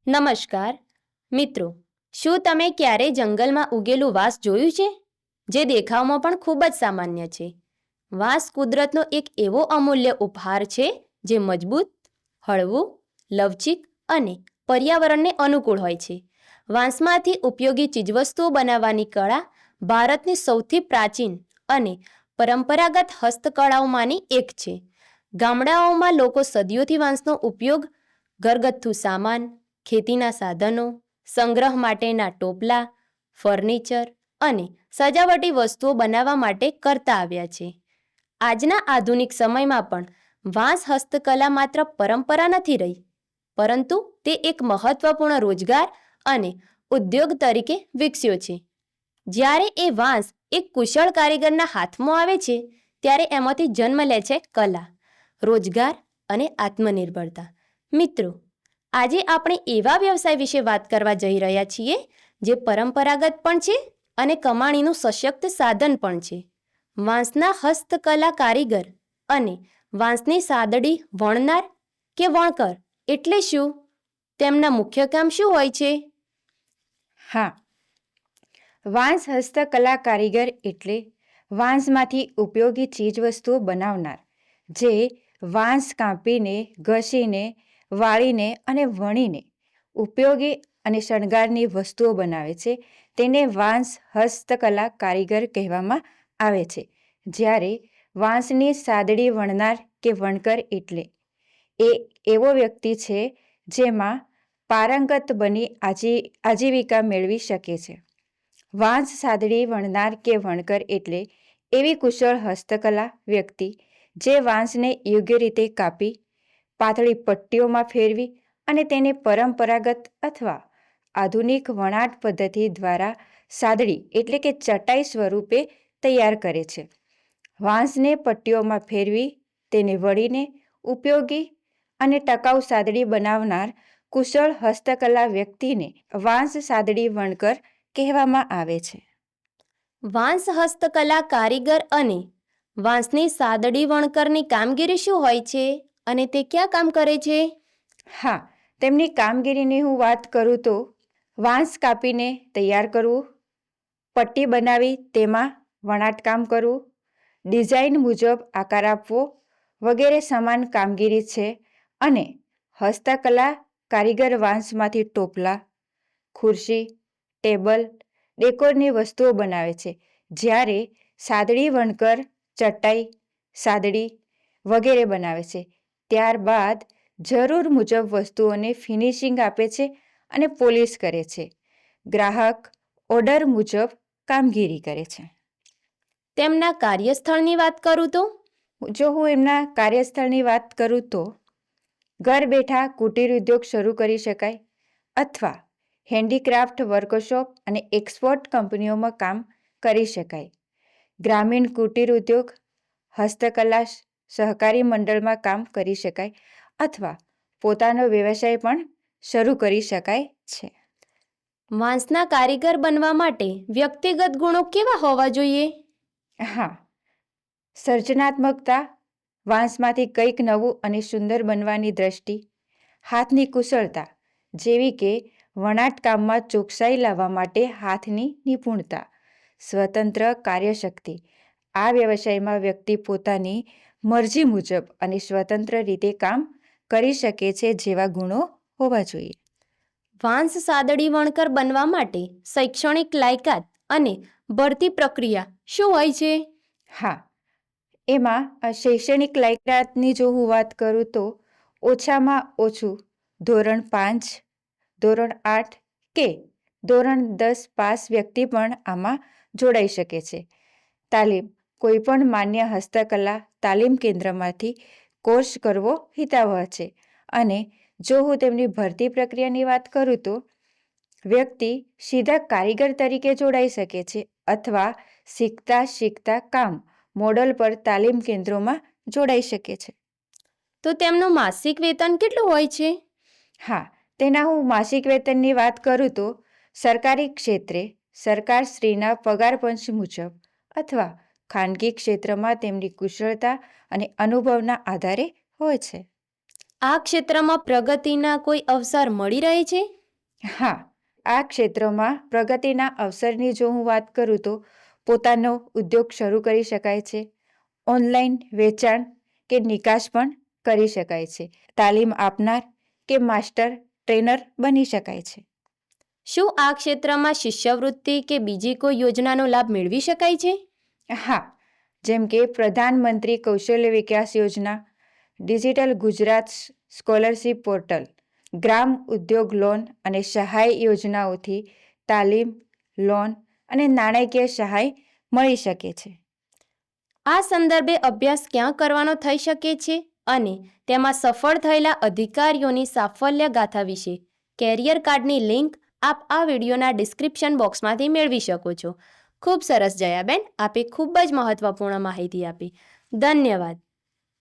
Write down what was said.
નમસ્કાર મિત્રો, શું તમે ક્યારેય જંગલમાં ઉગેલું વાંસ જોયું છે? જે દેખાવમાં પણ ખૂબ જ સામાન્ય છે. વાંસ કુદરતનો એક એવો અમૂલ્ય ઉપહાર છે જે મજબૂત, હળવું, લવચીક અને પર્યાવરણને અનુકૂળ હોય છે. વાંસમાંથી ઉપયોગી ચીજવસ્તુઓ બનાવવાની કળા ભારતની સૌથી પ્રાચીન અને પરંપરાગત હસ્તકળાઓમાંની એક છે. ગામડાઓમાં લોકો સદીઓથી વાંસનો ઉપયોગ ઘરગથ્થુ સામાન, ખેતીના સાધનો, સંગ્રહ માટેના ટોપલા, ફર્નિચર અને સજાવટી વસ્તુઓ બનાવવા માટે કરતા આવ્યા છે. આજના આધુનિક સમયમાં પણ વાંસ હસ્તકલા માત્ર પરંપરા નથી રહી, પરંતુ તે એક મહત્વપૂર્ણ રોજગાર અને ઉદ્યોગ તરીકે વિકસ્યો છે. જ્યારે એ વાંસ એક કુશળ કારીગરના હાથમાં આવે છે, ત્યારે એમાંથી જન્મ લે છે કલા, રોજગાર અને આત્મનિર્ભરતા. મિત્રો, આજે આપણે એવા વ્યવસાય વિશે વાત કરવા જઈ રહ્યા છીએ જે પરંપરાગત પણ છે અને કમાણીનું સશક્ત સાધન પણ છે. વાંસના હસ્તકલા કારીગર અને વાંસની સાદડી વણનાર કે વણકર એટલે શું? તેમના મુખ્ય કામ શું હોય છે? હા, વાંસ હસ્તકલા કારીગર એટલે વાંસમાંથી ઉપયોગી ચીજવસ્તુઓ બનાવનાર, જે વાંસ કાપીને, ઘસીને, વાળીને અને વણીને ઉપયોગી અને શણગારની વસ્તુઓ બનાવે છે. તેને વાંસ હસ્તકલા કારીગર કહેવામાં આવે છે. જ્યારે વાંસની સાદડી વણનાર કે વણકર એટલે એ એવો વ્યક્તિ છે જેમાં પારંગત બની આજીવિકા મેળવી શકે છે. વાંસ સાદડી વણનાર કે વણકર એટલે એવી કુશળ હસ્તકલા વ્યક્તિ જે વાંસને યોગ્ય રીતે કાપી, પાતળી પટ્ટીઓમાં ફેરવી અને તેને પરંપરાગત અથવા આધુનિક વણાટ પદ્ધતિ દ્વારા સાદડી એટલે કે ચટાઈ સ્વરૂપે તૈયાર કરે છે. વાંસને પટ્ટીઓમાં ફેરવી તેને વળીને ઉપયોગી અને ટકાઉ સાદડી બનાવનાર કુશળ હસ્તકલા વ્યક્તિને વાંસ સાદડી વણકર કહેવામાં આવે છે. વાંસ હસ્તકલા કારીગર અને વાંસની સાદડી વણકરની કામગીરી શું હોય છે અને તે ક્યાં કામ કરે છે? હા, તેમની કામગીરીની હું વાત કરું તો વાંસ કાપીને તૈયાર કરવું, પટ્ટી બનાવી તેમાં વણાટકામ કરવું, ડિઝાઇન મુજબ આકાર આપવો વગેરે સમાન કામગીરી છે. અને હસ્તકલા કારીગર વાંસમાંથી ટોપલા, ખુરશી, ટેબલ, ડેકોરની વસ્તુઓ બનાવે છે. જ્યારે સાદડી વણકર ચટાઈ, સાદડી વગેરે બનાવે છે. ત્યારબાદ જરૂર મુજબ વસ્તુઓને ફિનિશિંગ આપે છે અને પોલિશ કરે છે. ગ્રાહક ઓર્ડર મુજબ કામગીરી કરે છે. તેમના કાર્યસ્થળની વાત કરું તો? જો હું એમના કાર્યસ્થળની વાત કરું તો ઘર બેઠા કુટીર ઉદ્યોગ શરૂ કરી શકાય અથવા હેન્ડીક્રાફ્ટ વર્કશોપ અને એક્સપોર્ટ કંપનીઓમાં કામ કરી શકાય. ગ્રામીણ કુટીર ઉદ્યોગ, હસ્તકલા સહકારી મંડળમાં કામ કરી શકાય અથવા પોતાનો વ્યવસાય પણ શરૂ કરી શકાય છે. વાંસના કારીગર બનવા માટે વ્યક્તિગત ગુણો કેવા હોવા જોઈએ? હા, સર્જનાત્મકતા, વાંસમાંથી કંઈક નવું અને સુંદર બનવાની દ્રષ્ટિ, હાથની કુશળતા જેવી કે વણાટકામમાં ચોકસાઈ લાવવા માટે હાથની નિપુણતા, સ્વતંત્ર કાર્યશક્તિ, આ વ્યવસાયમાં વ્યક્તિ પોતાની મરજી મુજબ અને સ્વતંત્ર રીતે કામ કરી શકે છે જેવા ગુણો હોવા જોઈએ. વાંસ સાદડી વણકર બનવા માટે શૈક્ષણિક લાયકાત અને ભરતી પ્રક્રિયા શું હોય છે? હા, એમાં શૈક્ષણિક લાયકાતની જો હું વાત કરું તો ઓછામાં ઓછું ધોરણ 5, ધોરણ 8 કે ધોરણ 10 પાસ વ્યક્તિ પણ આમાં જોડાઈ શકે છે. તાલીમ કોઈ પણ માન્ય હસ્તકલા તાલીમ કેન્દ્રમાંથી કોર્સ કરવો હિતાવહ છે. અને જો હું તેમની ભરતી પ્રક્રિયાની વાત કરું તો વ્યક્તિ સીધા કારીગર તરીકે જોડાઈ શકે છે અથવા શીખતા કામ મોડલ પર તાલીમ કેન્દ્રોમાં જોડાઈ શકે છે. તો તેમનું માસિક વેતન કેટલું હોય છે? હા, તેના હું માસિક વેતનની વાત કરું તો સરકારી ક્ષેત્રે સરકારશ્રીના પગાર પંચ મુજબ અથવા ખાનગી ક્ષેત્રમાં તેમની કુશળતા અને અનુભવના આધારે હોય છે. આ ક્ષેત્રમાં પ્રગતિના કોઈ અવસર મળી રહે છે? હા, આ ક્ષેત્રોમાં પ્રગતિના અવસરની જો હું વાત કરું તો પોતાનો ઉદ્યોગ શરૂ કરી શકાય છે, ઓનલાઈન વેચાણ કે નિકાસ પણ કરી શકાય છે, તાલીમ આપનાર કે માસ્ટર ટ્રેનર બની શકાય છે. શું આ ક્ષેત્રમાં શિષ્યવૃત્તિ કે બીજી કોઈ યોજનાનો લાભ મેળવી શકાય છે? હા, જેમ કે પ્રધાનમંત્રી કૌશલ્ય વિકાસ યોજના, ડિજિટલ ગુજરાત સ્કોલરશિપ પોર્ટલ, ગ્રામ ઉદ્યોગ લોન અને સહાય યોજનાઓથી તાલીમ, લોન અને નાણાકીય સહાય મળી શકે છે. આ સંદર્ભે અભ્યાસ ક્યાં કરવાનો થઈ શકે છે અને તેમાં સફળ થયેલા અધિકારીઓની સાફલ્ય ગાથા વિશે કેરિયર કાર્ડની લિંક આપ આ વિડીયોના ડિસ્ક્રિપ્શન બોક્સમાંથી મેળવી શકો છો. ખૂબ સરસ જયાબેન, આપે ખૂબ જ મહત્વપૂર્ણ માહિતી આપી. ધન્યવાદ.